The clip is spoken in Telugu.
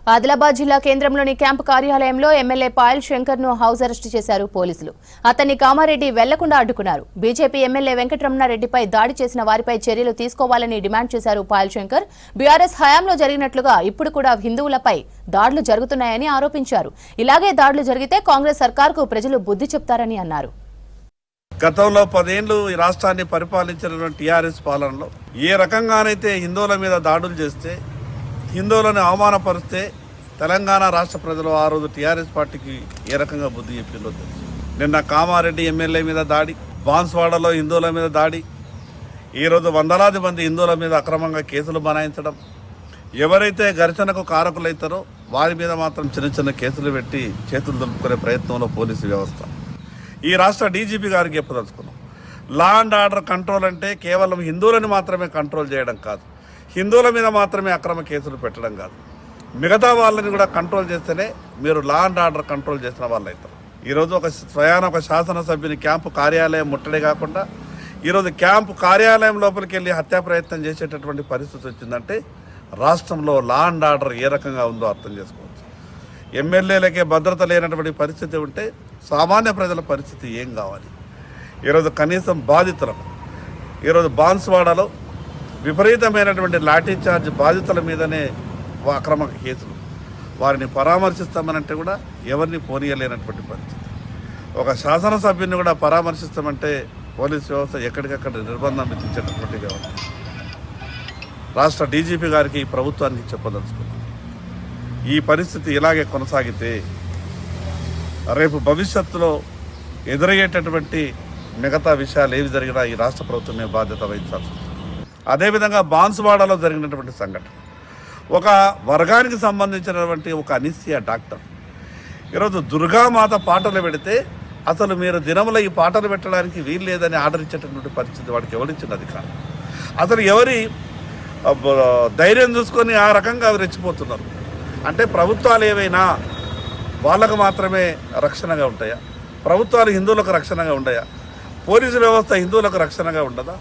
ఆదిలాబాద్ జిల్లా కేంద్రంలోని క్యాంపు కార్యాలయంలో ఎమ్మెల్యే పాయల్ శంకర్ ను హౌస్ అరెస్ట్ చేశారు పోలీసులు. అతన్ని కామారెడ్డి వెళ్లకుండా అడ్డుకున్నారు. బీజేపీ ఎమ్మెల్యే వెంకటరమణారెడ్డిపై దాడి చేసిన వారిపై చర్యలు తీసుకోవాలని డిమాండ్ చేశారు పాయల్ శంకర్. బీఆర్ఎస్ హయాంలో జరిగినట్లుగా ఇప్పుడు కూడా హిందువులపై దాడులు జరుగుతున్నాయని ఆరోపించారు. ఇలాగే దాడులు జరిగితే కాంగ్రెస్ సర్కార్కు ప్రజలు బుద్ధి చెప్తారని అన్నారు. గతంలో 10 ఏళ్లు ఈ రాష్ట్రాన్ని పరిపాలించినటువంటి టీఆర్ఎస్ పాలనలో ఏ రకంగానైతే హిందువుల మీద దాడులు చేస్తే, హిందువులను అవమానపరిస్తే తెలంగాణ రాష్ట్ర ప్రజలు ఆ రోజు టీఆర్ఎస్ పార్టీకి ఏ రకంగా బుద్ధి చెప్పిందో తెలుసు. నిన్న కామారెడ్డి ఎమ్మెల్యే మీద దాడి, బాన్స్వాడలో హిందువుల మీద దాడి, ఈరోజు వందలాది మంది హిందువుల మీద అక్రమంగా కేసులు బనాయించడం, ఎవరైతే ఘర్షణకు కారకులైతారో వారి మీద మాత్రం చిన్న చిన్న కేసులు పెట్టి చేతులు దులుపుకునే ప్రయత్నంలో పోలీసు వ్యవస్థ. ఈ రాష్ట్ర డీజీపీ గారికి చెప్పదలుచుకున్నాం, లా అండ్ ఆర్డర్ కంట్రోల్ అంటే కేవలం హిందువులని మాత్రమే కంట్రోల్ చేయడం కాదు, హిందువుల మీద మాత్రమే అక్రమ కేసులు పెట్టడం కాదు, మిగతా వాళ్ళని కూడా కంట్రోల్ చేస్తేనే మీరు లా అండ్ ఆర్డర్ కంట్రోల్ చేసిన వాళ్ళు అవుతారు. ఈరోజు ఒక శాసనసభ్యుని క్యాంపు కార్యాలయం ముట్టడే కాకుండా ఈరోజు క్యాంపు కార్యాలయం లోపలికి వెళ్ళి హత్యా ప్రయత్నం చేసేటటువంటి పరిస్థితి వచ్చిందంటే రాష్ట్రంలో లా అండ్ ఆర్డర్ ఏ రకంగా ఉందో అర్థం చేసుకోవచ్చు. ఎమ్మెల్యేలకే భద్రత లేనటువంటి పరిస్థితి ఉంటే సామాన్య ప్రజల పరిస్థితి ఏం కావాలి? ఈరోజు కనీసం బాధితులకు, ఈరోజు బాన్స్వాడలో విపరీతమైనటువంటి లాఠీ చార్జ్ బాధితుల మీదనే అక్రమ కేసులు, వారిని పరామర్శిస్తామనంటే కూడా ఎవరిని పోనీయలేనటువంటి పరిస్థితి. ఒక శాసనసభ్యుని కూడా పరామర్శిస్తామంటే పోలీస్ వ్యవస్థ ఎక్కడికక్కడ నిర్బంధం విధించేటటువంటి వ్యవస్థ. రాష్ట్ర డీజీపీ గారికి ప్రభుత్వానికి చెప్పదలుచుకున్నాం, ఈ పరిస్థితి ఇలాగే కొనసాగితే రేపు భవిష్యత్తులో ఎదురయ్యేటటువంటి మిగతా విషయాలు ఏవి జరిగినా ఈ రాష్ట్ర ప్రభుత్వమే బాధ్యత వహించాల్సి ఉంటుంది. అదేవిధంగా బాన్స్వాడలో జరిగినటువంటి సంఘటన, ఒక వర్గానికి సంబంధించినటువంటి ఒక అనిస్సియా డాక్టర్ ఈరోజు దుర్గామాత పాటలు పెడితే అసలు మీరు దినముల ఈ పాటలు పెట్టడానికి వీలు లేదని ఆర్డర్ ఇచ్చేటటువంటి పరిస్థితి వాడికి ఎవరిచ్చిన అధికారం? అసలు ఎవరి ధైర్యం చూసుకొని ఆ రకంగా రెచ్చిపోతున్నారు? అంటే ప్రభుత్వాలు ఏవైనా వాళ్ళకు మాత్రమే రక్షణగా ఉంటాయా? ప్రభుత్వాలు హిందువులకు రక్షణగా ఉంటాయా? పోలీసు వ్యవస్థ హిందువులకు రక్షణగా ఉండదా?